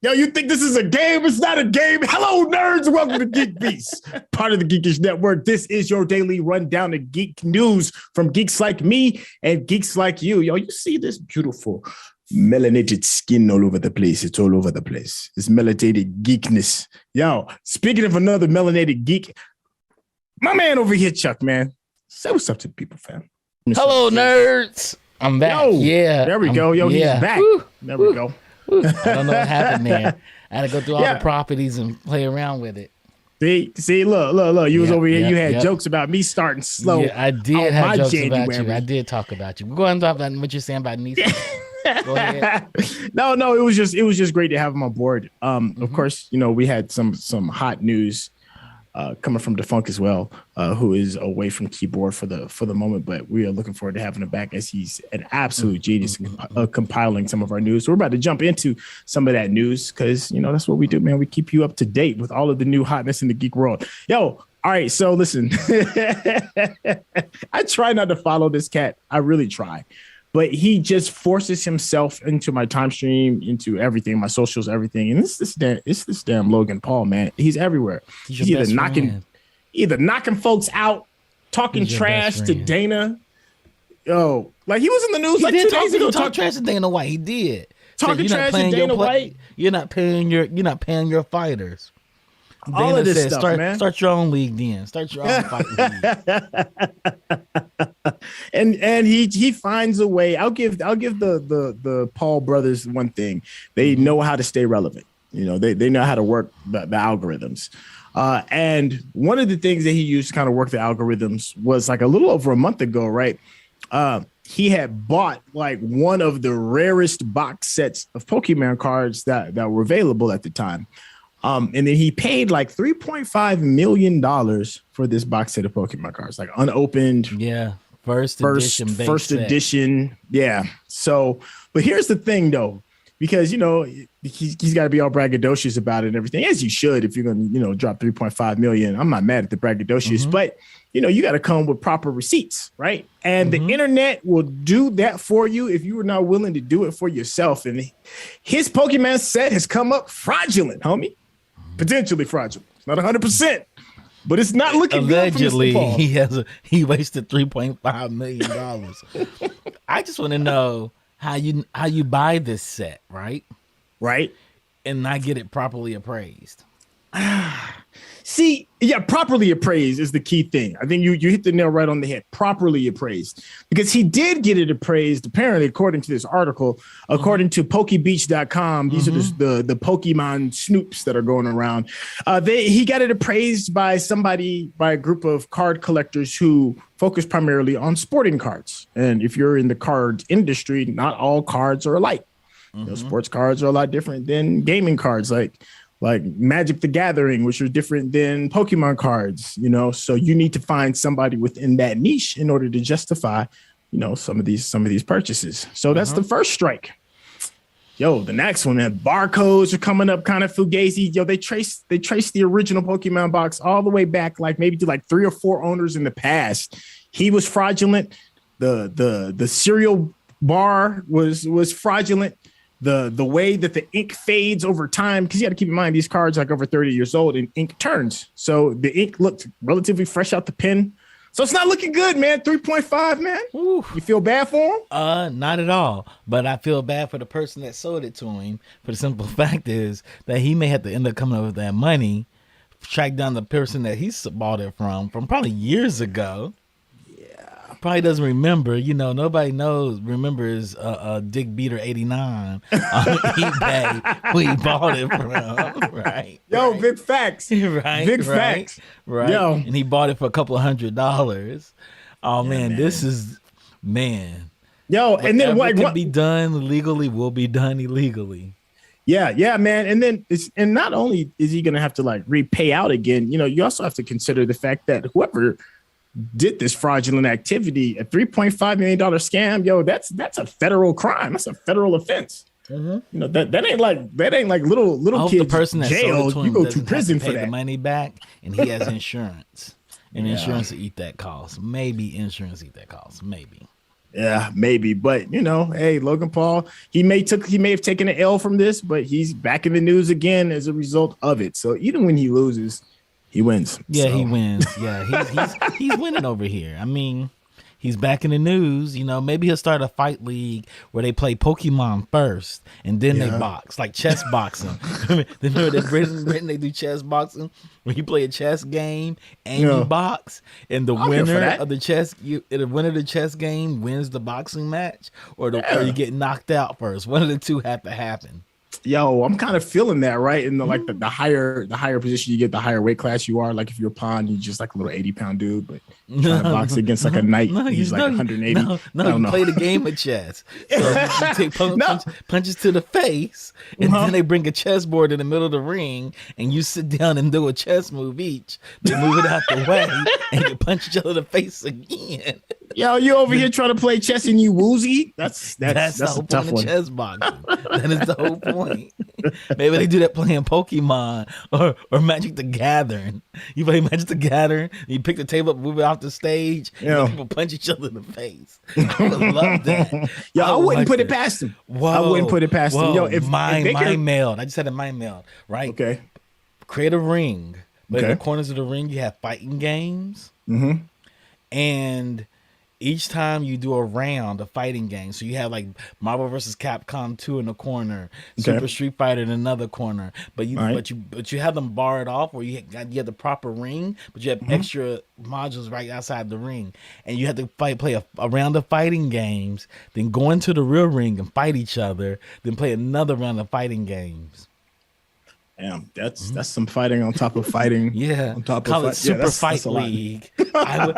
Yo, you think this is a game? It's not a game. Hello, nerds. Welcome to GeekBeast, part of the Geekish Network. This is your daily rundown of geek news from geeks like me and geeks like you. Yo, you see this beautiful melanated skin all over the place. It's all over the place. It's melanated geekness. Yo, speaking of another melanated geek, my man over here, Chuck, man. Say what's up to the people, fam. Hello, nerds. I'm back. Yo, yeah. There we go. Yo, yeah. He's back. Woo, there woo, we go. Woo. I don't know what happened there. I had to go through all the properties and play around with it. See, look. You was over here. You had jokes about me starting slow. Yeah, I did have jokes about you. I did talk about you. Go ahead and talk about what you're saying about Nisa. Go ahead. No, it was just great to have him on board. Of course, we had some hot news coming from Defunk as well, who is away from keyboard for the moment, but we are looking forward to having him back as he's an absolute genius compiling some of our news. So we're about to jump into some of that news because that's what we do, man. We keep you up to date with all of the new hotness in the geek world. Yo, all right, so listen, I try not to follow this cat. I really try. But he just forces himself into my time stream, into everything, my socials, everything. And it's this damn Logan Paul, man. He's everywhere. He's either knocking folks out, talking trash to Dana. Yo, like he was in the news like 2 days ago. Talk trash to Dana White. He did. Talking trash to Dana White. You're not paying your fighters. All Dana of this said, stuff, man. Start your own league then. Start your own fighting league. and he finds a way. I'll give the Paul brothers one thing. They know how to stay relevant. They know how to work the algorithms. And one of the things that he used to kind of work the algorithms was like a little over a month ago, right? He had bought like one of the rarest box sets of Pokemon cards that were available at the time. And then he paid like $3.5 million for this box set of Pokemon cards, like unopened. Yeah. First edition. Yeah. So, but here's the thing though, because, he's got to be all braggadocious about it and everything, as you should, if you're going to, drop 3.5 million. I'm not mad at the braggadocious, but you got to come with proper receipts, right? And the internet will do that for you if you are not willing to do it for yourself. And his Pokemon set has come up fraudulent, homie. Potentially fraudulent. It's not 100%, but it's not looking allegedly, good for Mr. Paul. He wasted $3.5 million. I just want to know how you buy this set, right? Right. And not get it properly appraised. See, yeah, properly appraised is the key thing. I think you hit the nail right on the head. Properly appraised, because he did get it appraised. Apparently, according to this article, according to PokeBeach.com, these are the Pokemon snoops that are going around. He got it appraised by a group of card collectors who focus primarily on sporting cards. And if you're in the card industry, not all cards are alike. Sports cards are a lot different than gaming cards, like Magic the Gathering, which are different than Pokemon cards, so you need to find somebody within that niche in order to justify, some of these purchases. So that's the first strike. Yo, the next one, man, barcodes are coming up kind of fugazi. Yo, they trace the original Pokemon box all the way back, like maybe to like 3 or 4 owners in the past. He was fraudulent. The cereal bar was fraudulent. The way that the ink fades over time, because you got to keep in mind these cards are like over 30 years old and ink turns. So the ink looked relatively fresh out the pen. So it's not looking good, man. 3.5, man. Ooh. You feel bad for him? Not at all. But I feel bad for the person that sold it to him. For the simple fact is that he may have to end up coming up with that money, track down the person that he bought it from probably years ago. Probably doesn't remember, nobody remembers Dick Beater 89 on eBay who he bought it from, right? Yo, big facts. Right. Big facts. Right. Yo. And he bought it for a couple of $100. Oh, man, this is, man. Yo, and then what can be done legally will be done illegally. Yeah, man. And not only is he going to have to like repay out again, you also have to consider the fact that whoever did this fraudulent activity, a $3.5 million scam, yo, that's a federal crime. That's a federal offense. That ain't like little kids. The person that jail, sold it to him you go to prison for for that. The money back, and he has insurance, and insurance will eat that cost. Maybe insurance eat that cost. Maybe. Yeah, maybe, but hey, Logan Paul, he may have taken an L from this, but he's back in the news again as a result of it. So even when he loses, he wins. Yeah, so. he wins. Yeah, he's winning over here. I mean, he's back in the news. Maybe he'll start a fight league where they play Pokemon first and then they box, like chess boxing. Remember that Britain they do chess boxing where you play a chess game and you box, and the winner of the chess game wins the boxing match, or you get knocked out first. One of the two have to happen. Yo, I'm kind of feeling that, right? In the higher position you get, the higher weight class you are. Like if you're a pawn, you're just like a little 80-pound dude, but trying to box against like a knight. He's like 180. You play the game of chess. So you take punches to the face, and then they bring a chessboard in the middle of the ring, and you sit down and do a chess move each. They move it out the way, and you punch each other in the face again. Yo, you over here trying to play chess and you woozy? That's the whole a tough point one. of chess boxing. That is the whole point. Maybe they do that playing Pokemon or Magic the Gathering. You play Magic the Gathering, you pick the table up, move it off the stage, and people punch each other in the face. I would love that. Yo, I wouldn't put it past them. I wouldn't put it past them. Yo, if mind meld. I just had a mind meld, right? Okay. Create a ring. But in the corners of the ring, you have fighting games. Mm-hmm. And each time you do a round of fighting games, so you have like Marvel vs. Capcom 2 in the corner, Super Street Fighter in another corner, but you have them barred off, where you have the proper ring, but you have extra modules right outside the ring, and you have to play a round of fighting games, then go into the real ring and fight each other, then play another round of fighting games. Damn, that's some fighting on top of fighting. Yeah, on top call of it Super Fight League. I would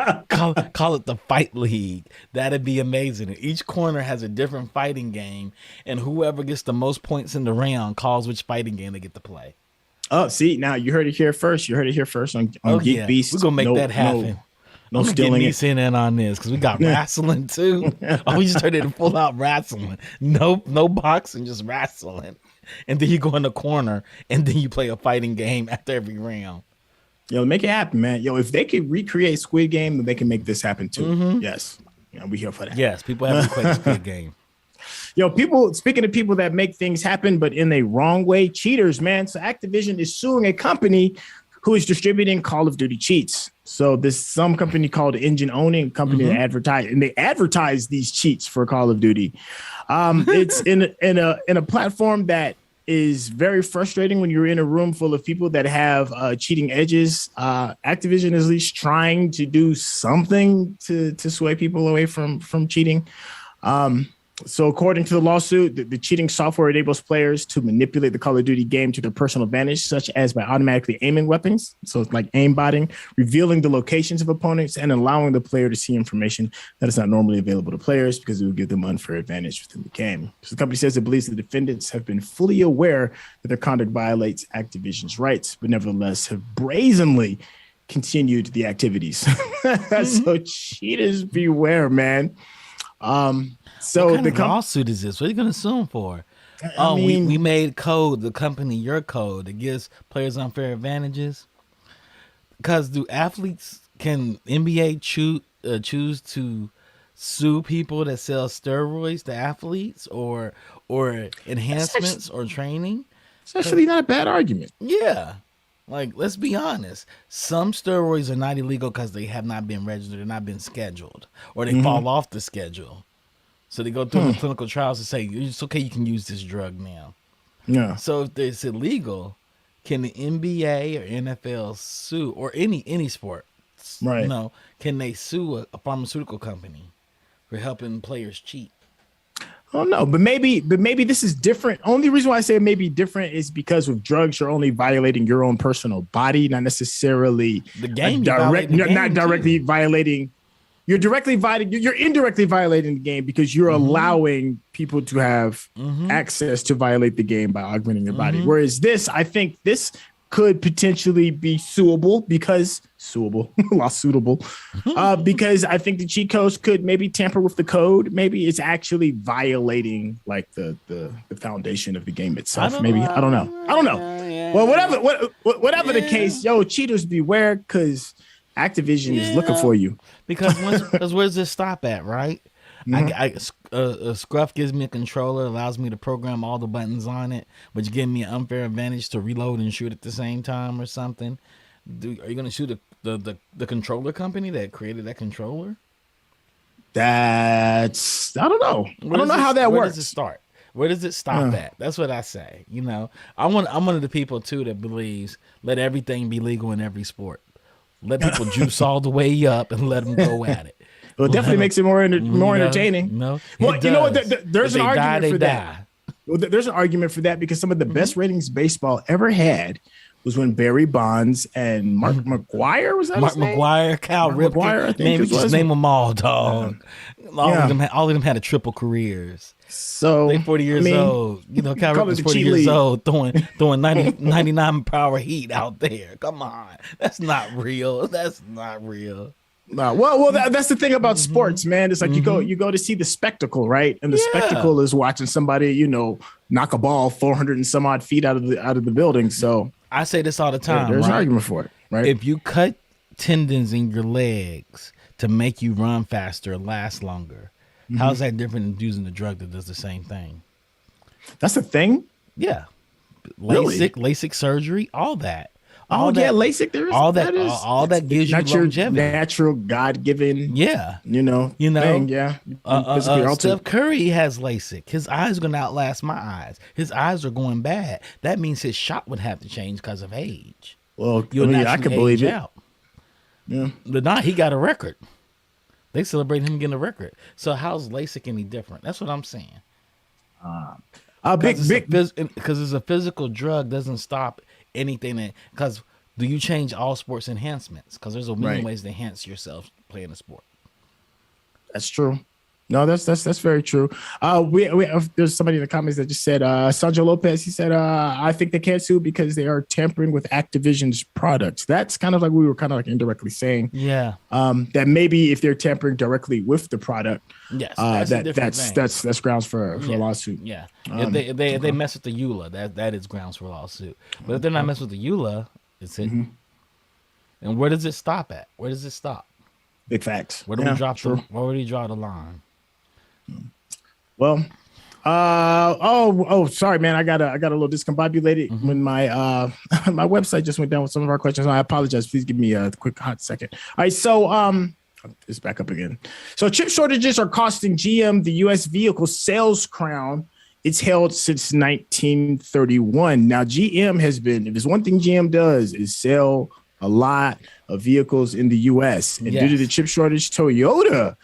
call it the Fight League. That'd be amazing. And each corner has a different fighting game, and whoever gets the most points in the round calls which fighting game they get to play. Oh, see, now you heard it here first. You heard it here first on GeekBeast. We're gonna make that happen. No stealing it. In on this because we got wrestling too. We just turned it into full out wrestling. No boxing, just wrestling. And then you go in the corner, and then you play a fighting game after every round. Yo, make it happen, man. Yo, if they could recreate Squid Game, then they can make this happen too. Mm-hmm. Yes, we here for that. Yes, people have to play Squid Game. Yo, speaking of people that make things happen, but in a wrong way, cheaters, man. So Activision is suing a company who is distributing Call of Duty cheats. So some company called Engine Owning company that advertise these cheats for Call of Duty. It's in a platform that is very frustrating when you're in a room full of people that have cheating edges. Activision is at least trying to do something to sway people away from cheating. So according to the lawsuit, the cheating software enables players to manipulate the Call of Duty game to their personal advantage, such as by automatically aiming weapons. So it's like aimbotting, revealing the locations of opponents, and allowing the player to see information that is not normally available to players because it will give them unfair advantage within the game. So the company says it believes the defendants have been fully aware that their conduct violates Activision's rights, but nevertheless have brazenly continued the activities. So cheaters beware, man. So what kind of lawsuit is this? What are you going to sue them for? We made code, the company, your code, that gives players unfair advantages. Because can NBA choose to sue people that sell steroids to athletes or enhancements or training? It's actually not a bad argument. Yeah. Like, let's be honest. Some steroids are not illegal because they have not been registered, they're not been scheduled, or they fall off the schedule. So they go through the clinical trials to say, it's okay, you can use this drug now. Yeah. So if it's illegal, can the NBA or NFL sue, or any sport, right? Can they sue a pharmaceutical company for helping players cheat? I don't know, but maybe this is different. Only reason why I say it may be different is because with drugs, you're only violating your own personal body, not necessarily the game. Not directly violating. You're indirectly violating the game because you're allowing people to have access to violate the game by augmenting their body. Whereas I think this could potentially be lawsuitable because I think the cheat codes could maybe tamper with the code. Maybe it's actually violating like the foundation of the game itself. I don't know. Yeah. Well, whatever the case, cheaters beware, because Activision is looking for you. Because where's this stop at, right? Scruff gives me a controller, allows me to program all the buttons on it, which give me an unfair advantage to reload and shoot at the same time or something. Are you going to shoot the controller company that created that controller? I don't know. I don't know how that works. Where does it start? Where does it stop at? That's what I say. You know, I'm one of the people too that believes let everything be legal in every sport. Let people juice all the way up and let them go at it. Well, it definitely makes it more entertaining. No, well, you know what? There's an argument for that. Die. Well, there's an argument for that because some of the best ratings baseball ever had was when Barry Bonds and Mark McGwire was that Mark his name? McGwire, Cal Ripken. McGwire, I think just name them all, dog. All of them had a triple careers. So they 40 years old. You know, Cal Ripken's 40 years old, throwing 99 power heat out there. Come on, that's not real. That's not real. Well, that's the thing about sports, man. It's like you go to see the spectacle, right? And the spectacle is watching somebody, you know, knock a ball 400 and some odd feet out of the building. So I say this all the time. There's an argument for it, right? If you cut tendons in your legs to make you run faster, last longer, how's that different than using a drug that does the same thing? That's the thing. Yeah, Really? LASIK surgery, all that. LASIK. There is all that gives you longevity. Natural, God-given. Yeah, you know thing. Yeah. Steph Curry has LASIK. His eyes are going to outlast my eyes. His eyes are going bad. That means his shot would have to change because of age. Well, I can believe it. Yeah, but not. He got a record. They celebrate him getting a record. So how's LASIK any different? That's what I'm saying. Because it's a physical drug doesn't stop anything. Because do you change all sports enhancements? Because there's a million ways to enhance yourself playing a sport. That's true. No, that's very true. There's somebody in the comments that just said Sanjo Lopez. He said I think they can't sue because they are tampering with Activision's products. That's kind of like we were kind of like indirectly saying. Yeah. That maybe if they're tampering directly with the product, yes, that's grounds for a lawsuit. Yeah. If they mess with the EULA, that is grounds for a lawsuit. But if they're not messing with the EULA, it's it. And where does it stop at? Where does it stop? Big facts. Where do we drop the? Where would he draw the line? Well, sorry, man. I got a little discombobulated when my my website just went down with some of our questions. I apologize. Please give me a quick hot second. All right, so it's back up again. So chip shortages are costing GM the U.S. vehicle sales crown it's held since 1931. Now, GM has been, if there's one thing GM does is sell a lot of vehicles in the U.S. And due to the chip shortage, Toyota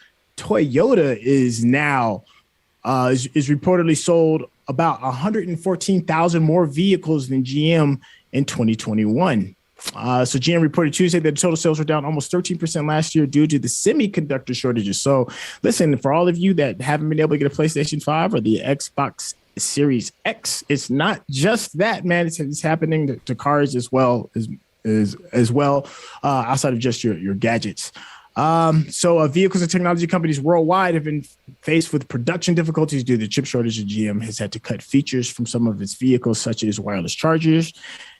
is now is reportedly sold about 114,000 more vehicles than GM in 2021. So GM reported Tuesday that total sales were down almost 13% last year due to the semiconductor shortages. So listen, for all of you that haven't been able to get a PlayStation 5 or the Xbox Series X, it's not just that, man. It's happening to cars as well outside of just your gadgets. So vehicles and technology companies worldwide have been faced with production difficulties due to the chip shortage. And GM has had to cut features from some of its vehicles, such as wireless chargers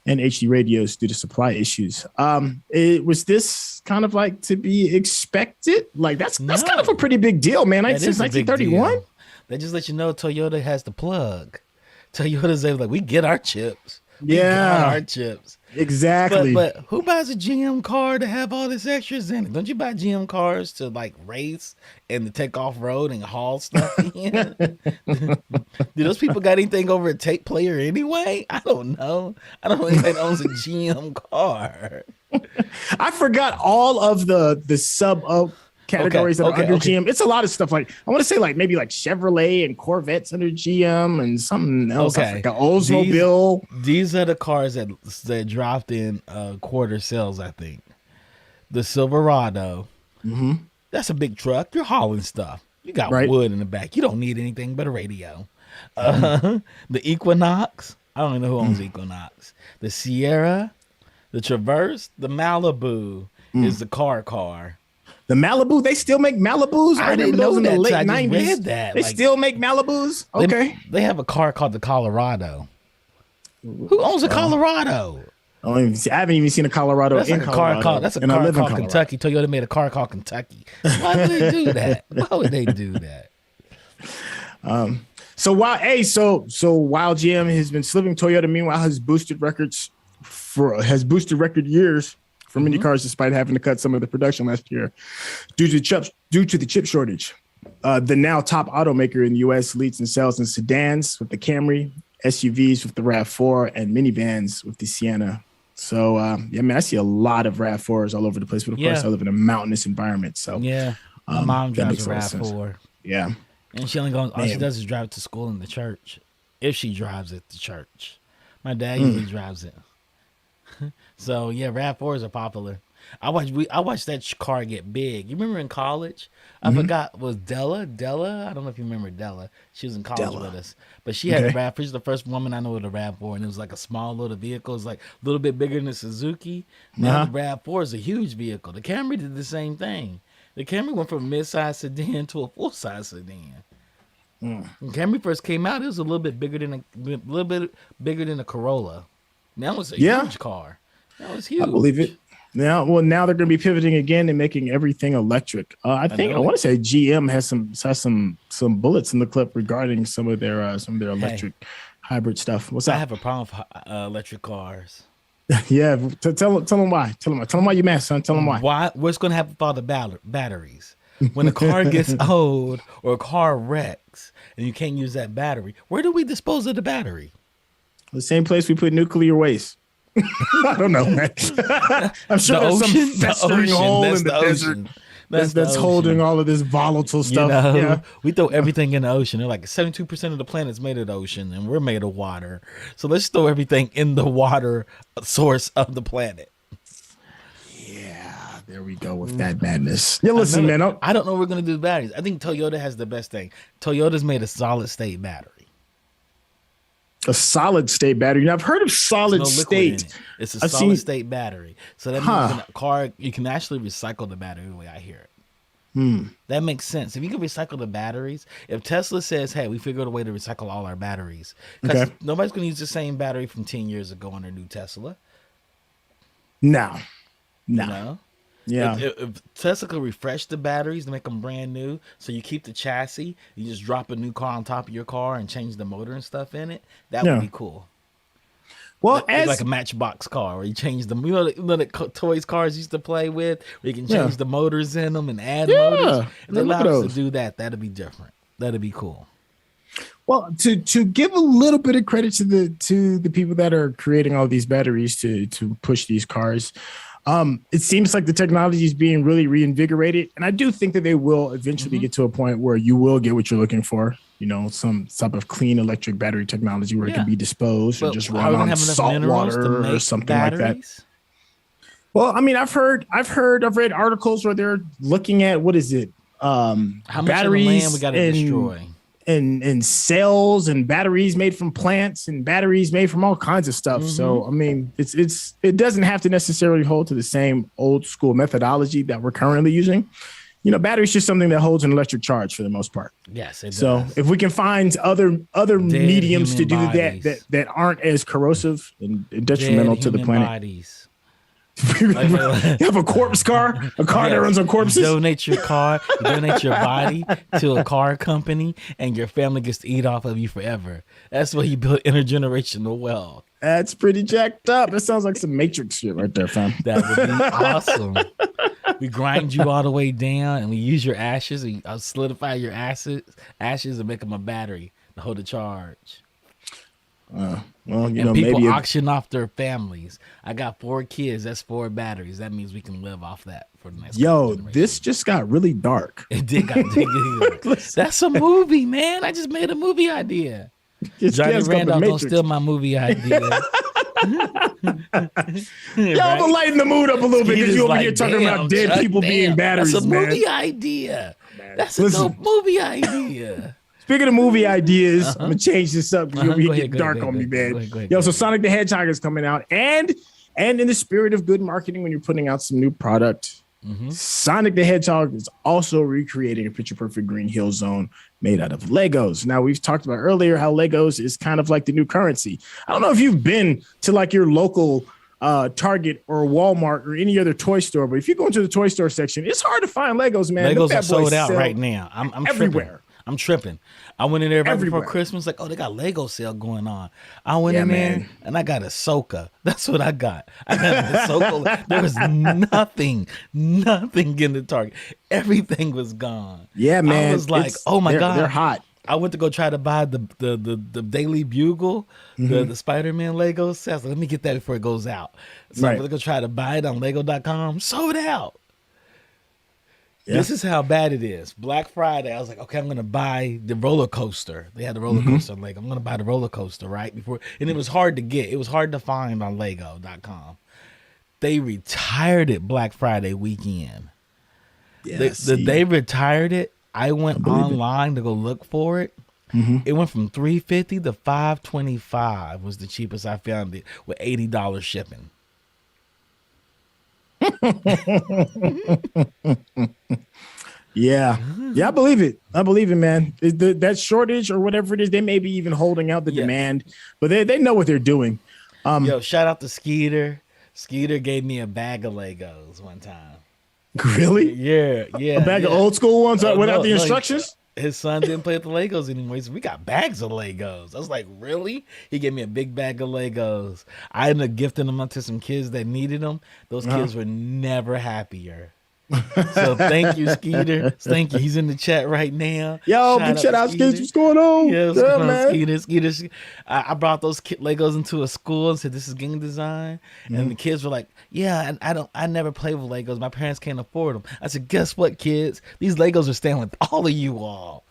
and HD radios due to supply issues. Was this kind of like to be expected? Like that's kind of a pretty big deal, man. Since 1931. They just let you know Toyota has the plug. Toyota's like, we get our chips. We got our chips. Exactly. But who buys a GM car to have all this extras in it? Don't you buy GM cars to like race and to take off road and haul stuff in? Do those people got anything over a tape player anyway? I don't know. I don't know anybody that owns a GM car. I forgot all of the sub categories that are under GM. It's a lot of stuff. Like I want to say like maybe like Chevrolet and Corvettes under GM and something else. Like an Oldsmobile. These are the cars that dropped in quarter sales, I think. The Silverado. Mm-hmm. That's a big truck. You're hauling stuff. You got wood in the back. You don't need anything but a radio. The Equinox. I don't even know who owns Equinox. The Sierra, the Traverse, the Malibu is the car. The Malibu, they still make Malibus? I didn't know in that the late I 90s. Read that. They still make Malibus? Okay. They have a car called the Colorado. Who owns a Colorado? I haven't even seen a Colorado that's in Colorado. Car called Kentucky. Toyota made a car called Kentucky. Why would they do that? Why would they do that? So while GM has been slipping, Toyota meanwhile has boosted record years for many cars, despite having to cut some of the production last year due to the chip shortage. The now top automaker in the U.S. leads in sales in sedans with the Camry, SUVs with the RAV4, and minivans with the Sienna. So I see a lot of RAV4s all over the place. But of course, I live in a mountainous environment, so my mom drives a RAV4. Yeah. And she only goes. All she does is drive it to school and the church. If she drives it to church, my dad usually drives it. So yeah, RAV4s are popular. I watched that car get big. You remember in college? I forgot, was Della? I don't know if you remember Della. She was in college with us, but she had a RAV4. She's the first woman I know with a RAV4, and it was like a small little vehicle. It's like a little bit bigger than the Suzuki. Now the RAV4 is a huge vehicle. The Camry did the same thing. The Camry went from a mid-size sedan to a full-size sedan. When Camry first came out, it was a little bit bigger than a Corolla. Now it's a huge car. That was huge. I believe it. Now they're going to be pivoting again and making everything electric. I want to say GM has some bullets in the clip regarding some of their electric hybrid stuff. What's up? I have a problem with electric cars. Yeah, tell them why. Tell them why you mad, son. Tell them why. What's going to happen with all the batteries? When a car gets old or a car wrecks and you can't use that battery, where do we dispose of the battery? The same place we put nuclear waste. I don't know, man. I'm sure there's some festering hole in the desert that's holding all of this volatile stuff. We throw everything in the ocean. They're like 72% of the planet's made of the ocean, and we're made of water. So let's throw everything in the water source of the planet. Yeah, there we go with that madness. Yeah, listen, man. I don't know what we're gonna do with batteries. I think Toyota has the best thing. Toyota's made a solid state battery. A solid state battery. Now I've heard of solid state. It's a solid state battery. So that means in a car you can actually recycle the battery the way I hear it. That makes sense. If you can recycle the batteries, if Tesla says, hey, we figured a way to recycle all our batteries, because nobody's going to use the same battery from 10 years ago on their new Tesla. No. You know? Yeah. If Tesla could refresh the batteries to make them brand new, so you keep the chassis, you just drop a new car on top of your car and change the motor and stuff in it, that would be cool. Well, like a Matchbox car where you change them. You know the toys cars used to play with, where you can change the motors in them and add motors. If they allow us to do that, that'd be different. That'd be cool. Well, to give a little bit of credit to the people that are creating all these batteries to push these cars. It seems like the technology is being really reinvigorated, and I do think that they will eventually get to a point where you will get what you're looking for. You know, some type of clean electric battery technology where it can be disposed and just run on salt water or something like that. Well, I mean, I've read articles where they're looking at what is it? How much batteries of the land we got to destroy? And cells and batteries made from plants and batteries made from all kinds of stuff. So, I mean, it doesn't have to necessarily hold to the same old school methodology that we're currently using. You know, battery's just something that holds an electric charge for the most part. Yes, it does. So if we can find other mediums to do that aren't as corrosive and detrimental to the planet. Bodies. You have a corpse car, that runs on corpses. Donate your car, donate your body to a car company, and your family gets to eat off of you forever. That's why you build intergenerational wealth. That's pretty jacked up. That sounds like some Matrix shit right there, fam. That would be awesome. We grind you all the way down, and we use your ashes and solidify your ashes and make them a battery to hold a charge. Well, people maybe auction off their families. I got 4 kids. That's 4 batteries. That means we can live off that for the next. This just got really dark. It did. That's a movie, man. I just made a movie idea. Johnny Randolph, don't steal my movie idea. Y'all lighten the mood up a little bit because you over here talking about dead people being batteries. That's a movie idea. That's a dope movie idea. Speaking of movie ideas, I'm gonna change this up because you'll be getting dark on me, man. So Sonic the Hedgehog is coming out, and in the spirit of good marketing, when you're putting out some new product, Sonic the Hedgehog is also recreating a picture perfect Green Hill Zone made out of Legos. Now, we've talked about earlier how Legos is kind of like the new currency. I don't know if you've been to like your local Target or Walmart or any other toy store, but if you go into the toy store section, it's hard to find Legos, man. Legos are sold out right now. I'm everywhere. I'm tripping. I went in there right before Everywhere. Christmas, like, oh, they got Lego sale going on. I went Yeah, in there man. and I got a Ahsoka. That's what I got. I got an Ahsoka. There was nothing in the Target. Everything was gone. Yeah, I man. was like, oh my They're God. hot. I went to go try to buy the Daily Bugle, the Spider-Man Lego set. I was like, let me get that before it goes out. So I Right. went to go try to buy it on Lego.com. Sold out. Yeah. This is how bad it is. Black Friday, I was like, okay, I'm gonna buy the roller coaster. They had the roller coaster. Like, I'm gonna buy the roller coaster right before, and it was hard to get. It was hard to find on Lego.com. They retired it Black Friday weekend. Yeah. They retired it. I went believe it. online to go look for it. It went from $350 to $525 was the cheapest I found it with $80 shipping. Yeah. Yeah, I believe it. I believe it, man. That shortage or whatever it is, they may be even holding out the demand, but they know what they're doing. Yo, shout out to Skeeter. Skeeter gave me a bag of Legos one time. Really? Yeah. A bag of old school ones without the instructions? His son didn't play with the Legos anymore. So we got bags of Legos. I was like, really? He gave me a big bag of Legos. I ended up gifting them to some kids that needed them. Those kids were never happier. So thank you, Skeeter. Thank you. He's in the chat right now. Yo, big shout out, Skeeter. What's going on? Yeah, man. Skeeter. I brought those Legos into a school and said, this is game design. And the kids were like, yeah, I never played with Legos. My parents can't afford them. I said, guess what, kids? These Legos are staying with all of you all.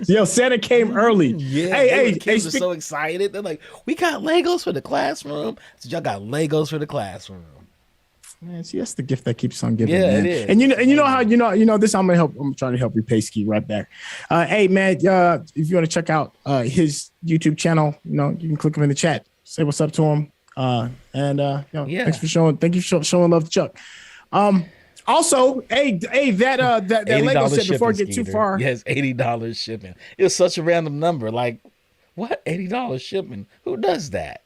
Yo, Santa came early. Yeah. The kids are so excited. They're like, we got Legos for the classroom. I said, y'all got Legos for the classroom. Man, see, that's the gift that keeps on giving. Yeah, man. it is. And you know how this. I'm trying to help repay Ski right back. Hey, man, if you want to check out his YouTube channel, you can click him in the chat. Say what's up to him. Thanks for showing. Thank you for showing love to Chuck. Also, that Lego set before I get too far. Yes, $80 shipping. It was such a random number. Like, what? $80 shipping? Who does that?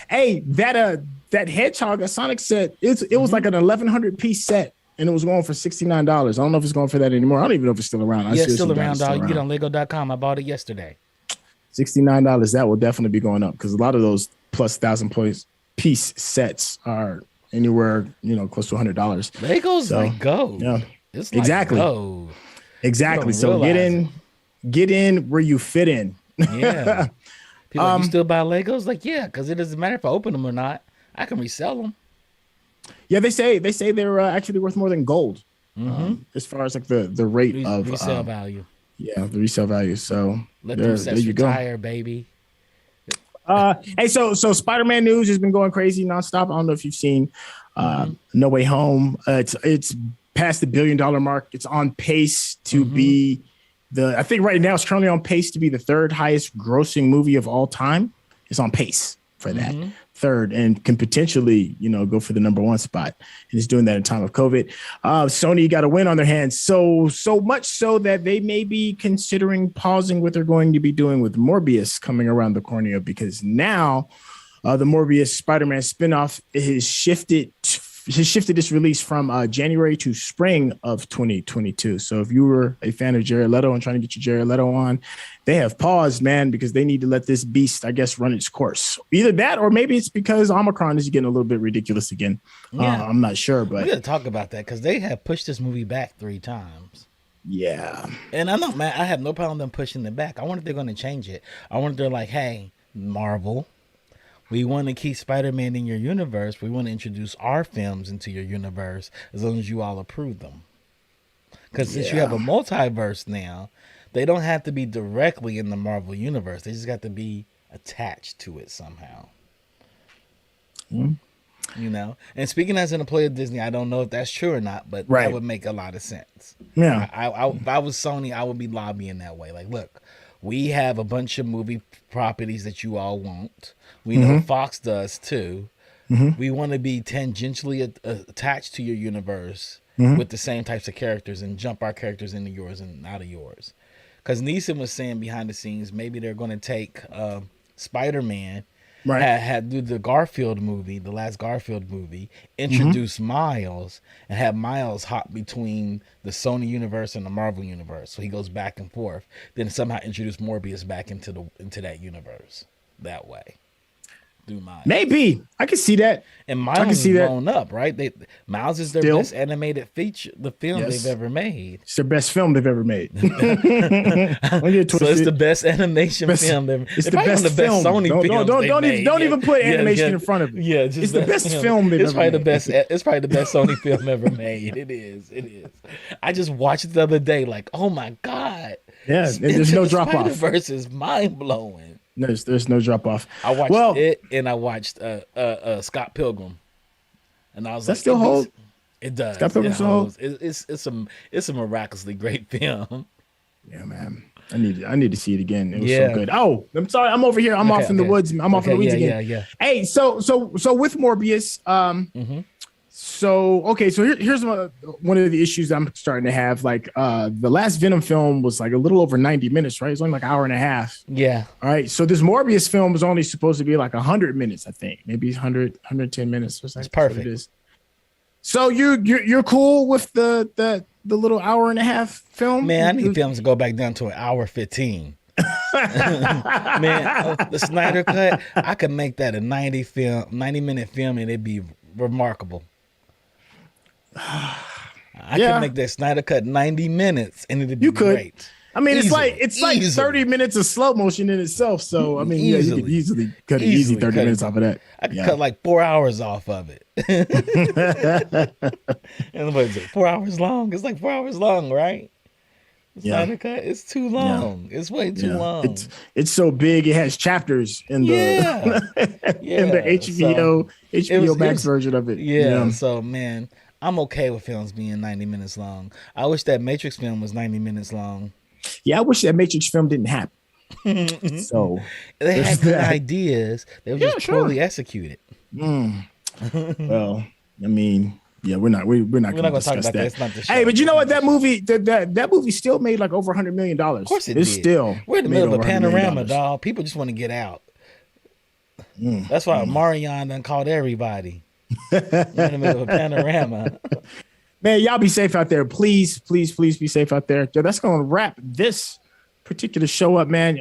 Hey, that Hedgehog, a Sonic set, it was like an 1,100 piece set, and it was going for $69. I don't know if it's going for that anymore. I don't even know if it's still around. It's still around, dog. You can get on Lego.com. I bought it yesterday. $69. That will definitely be going up because a lot of those plus 1,000 piece sets are anywhere, close to $100. Lego's like gold. Yeah, it's like exactly. Gold. Exactly. So get in where you fit in. Yeah. People like, you still buy Legos? Like, yeah, because it doesn't matter if I open them or not. I can resell them. Yeah, they say they're actually worth more than gold, as far as like the rate of resale value. Yeah, the resale value. So let them sets retire, baby. Hey, so Spider-Man news has been going crazy nonstop. I don't know if you've seen No Way Home. It's past the $1 billion mark. It's on pace to be I think right now it's currently on pace to be the third highest grossing movie of all time. It's on pace for that third and can potentially, go for the number one spot. And it's doing that in time of COVID. Sony got a win on their hands. So much so that they may be considering pausing what they're going to be doing with Morbius coming around the corner, because now the Morbius Spider-Man spinoff has shifted its release from January to spring of 2022. So if you were a fan of Jared Leto and trying to get your Jared Leto on, they have paused, man, because they need to let this beast, I guess, run its course. Either that, or maybe it's because Omicron is getting a little bit ridiculous again. Yeah. I'm not sure, but we got to talk about that because they have pushed this movie back 3 times. Yeah. And I'm not mad. I have no problem them pushing it back. I wonder if they're going to change it. I wonder if they're like, hey, Marvel, we want to keep Spider-Man in your universe. We want to introduce our films into your universe as long as you all approve them. Because since you have a multiverse now, they don't have to be directly in the Marvel universe. They just got to be attached to it somehow. And speaking as an employee of Disney, I don't know if that's true or not, but that would make a lot of sense. Yeah. If I was Sony, I would be lobbying that way. Like, look, we have a bunch of movie properties that you all want. We know Fox does too. We want to be tangentially attached to your universe with the same types of characters and jump our characters into yours and out of yours. Because Neeson was saying behind the scenes, maybe they're going to take Spider-Man Right. had do the Garfield movie, the last Garfield movie, introduce Miles and have Miles hop between the Sony universe and the Marvel universe, so he goes back and forth. Then somehow introduce Morbius back into that universe that way. Do Miles. Maybe I can see that. And Miles is blown up, right? Miles is their best animated feature, the film they've ever made. It's their best film they've ever made. So it's the best animation film. It's the best film. Sony film. Don't even put animation in front of it. Yeah, it's the best film they've ever made. It's probably the best Sony film ever made. It is. I just watched it the other day, like, oh my God. Yeah, there's no drop off. Spider-Verse is mind blowing. There's no drop off. I watched it, and I watched Scott Pilgrim, and I was that still hold? It does. Scott Pilgrim still holds. It's a miraculously great film. Yeah, man. I need to see it again. It was so good. Oh, I'm sorry. I'm over here. I'm off in the woods. I'm off in the weeds again. Yeah. Hey, so with Morbius, So here's one of the issues I'm starting to have. Like the last Venom film was like a little over 90 minutes, right? It's only like an hour and a half. Yeah. All right. So this Morbius film was only supposed to be like 100 minutes, I think. Maybe 110 minutes or something. It's perfect. It is. So you're cool with the little hour and a half film? Man, I need films to go back down to an hour 15. Man, the Snyder Cut, I could make that a 90-minute film and it'd be remarkable. I could make that Snyder Cut 90 minutes and it'd be great. I mean, it's like 30 minutes of slow motion in itself. So I mean, you could easily cut 30 minutes off of that. I could cut like 4 hours off of it. And what is it? 4 hours long? It's like 4 hours long, right? Snyder Cut, it's too long. It's way too long. It's so big. It has chapters in the in the HBO Max version of it. Yeah. So man, I'm okay with films being 90 minutes long. I wish that Matrix film was 90 minutes long. Yeah, I wish that Matrix film didn't happen. So they had good ideas. They were just poorly executed. Well, I mean, we're not going to discuss that. It's not the show. Hey, but you know what? That movie still made like over $100 million. Of course it's did. Still we're in the middle of a panorama, dog. People just want to get out. That's why Marion done called everybody. We're in the middle of a panorama. Man, y'all be safe out there. Please be safe out there. Yo, that's going to wrap this particular show up, man.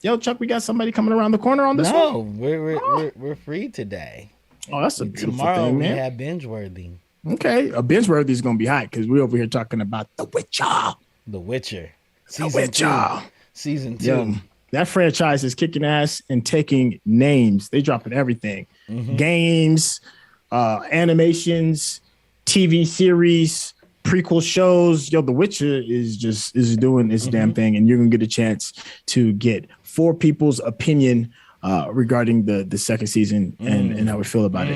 Yo, Chuck, we got somebody coming around the corner on this one? No, we're free today. Oh, that's a beautiful Tomorrow thing, man. We have Binge-worthy. Okay, Binge-worthy is going to be hot because we're over here talking about The Witcher. The Witcher. Season 2. Yo, that franchise is kicking ass and taking names. They dropping everything. Games, animations, TV series, prequel shows. Yo, The Witcher is doing its damn thing, and you're gonna get a chance to get 4 people's opinion regarding the second season and how we feel about it.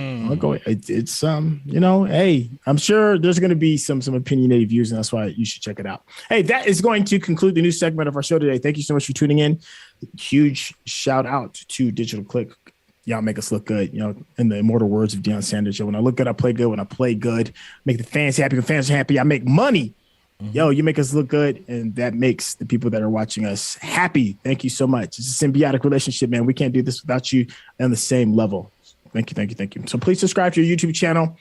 It's hey, I'm sure there's gonna be some opinionated views, and that's why you should check it out. Hey, that is going to conclude the new segment of our show today. Thank you so much for tuning in. Huge shout out to Digital Click. Y'all make us look good, in the immortal words of Deion Sanders. When I look good, I play good. When I play good, make the fans happy. When fans are happy, I make money. Yo, you make us look good, and that makes the people that are watching us happy. Thank you so much. It's a symbiotic relationship, man. We can't do this without you on the same level. Thank you. So please subscribe to your YouTube channel.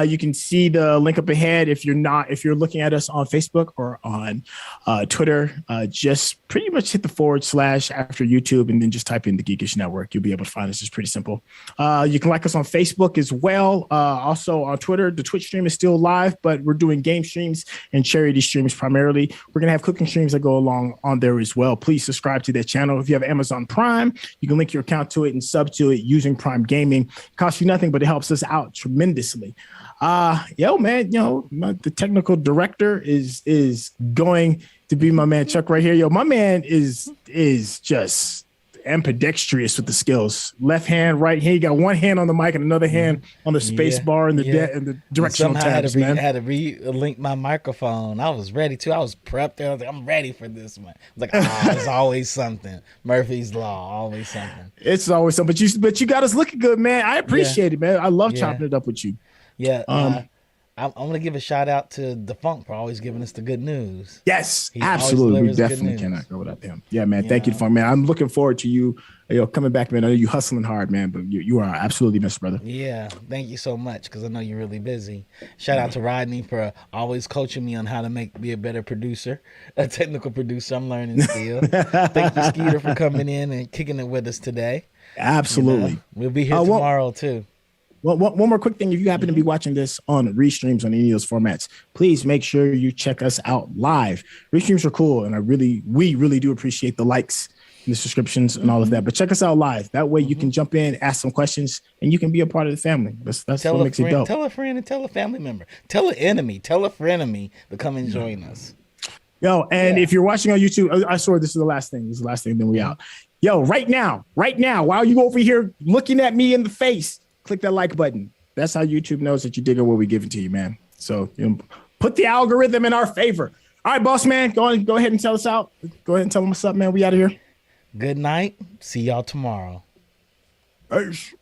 You can see the link up ahead. If you're looking at us on Facebook or on Twitter, just pretty much hit the / after YouTube and then just type in the Geekish Network. You'll be able to find us. It's pretty simple. You can like us on Facebook as well. Also on Twitter, the Twitch stream is still live, but we're doing game streams and charity streams primarily. We're going to have cooking streams that go along on there as well. Please subscribe to that channel. If you have Amazon Prime, you can link your account to it and sub to it using Prime Gaming. It costs you nothing, but it helps us out tremendously. Yo, man, the technical director is going to be my man Chuck right here. Yo, my man is just ambidextrous with the skills. Left hand, right hand. He got one hand on the mic and another hand on the space bar and the directional tabs. I had to relink my microphone. I was ready to. I was prepped. I was like, I'm ready for this one. I was like, it's always something. Murphy's Law, always something. It's always something. But you got us looking good, man. I appreciate it, man. I love chopping it up with you. Yeah. I'm gonna give a shout out to Defunct for always giving us the good news. Yes, He always absolutely. We delivers good definitely news. cannot go without him. Yeah, man. You Thank you, know? Funk, man. I'm looking forward to you, coming back, man. I know you hustling hard, man, but you are absolutely missed, brother. Yeah, thank you so much because I know you're really busy. Shout out to Rodney for always coaching me on how to be a better producer, a technical producer. I'm learning still. Thank you, Skeeter, for coming in and kicking it with us today. Absolutely. You know, we'll be here tomorrow too. Well, one more quick thing. If you happen to be watching this on restreams on any of those formats, please make sure you check us out live. Restreams are cool, and we really do appreciate the likes and the subscriptions and all of that. But check us out live. That way you can jump in, ask some questions, and you can be a part of the family. That's what makes it dope. Tell a friend and tell a family member. Tell an enemy. Tell a frenemy to come and join us. Yo, and if you're watching on YouTube, I swear this is the last thing. This is the last thing, then we out. Yo, right now, while you over here looking at me in the face, click that like button. That's how YouTube knows that you dig what we give it to you, man. So put the algorithm in our favor. All right, boss man, go ahead and tell us out. Go ahead and tell them what's up, man. We out of here. Good night. See y'all tomorrow. Peace.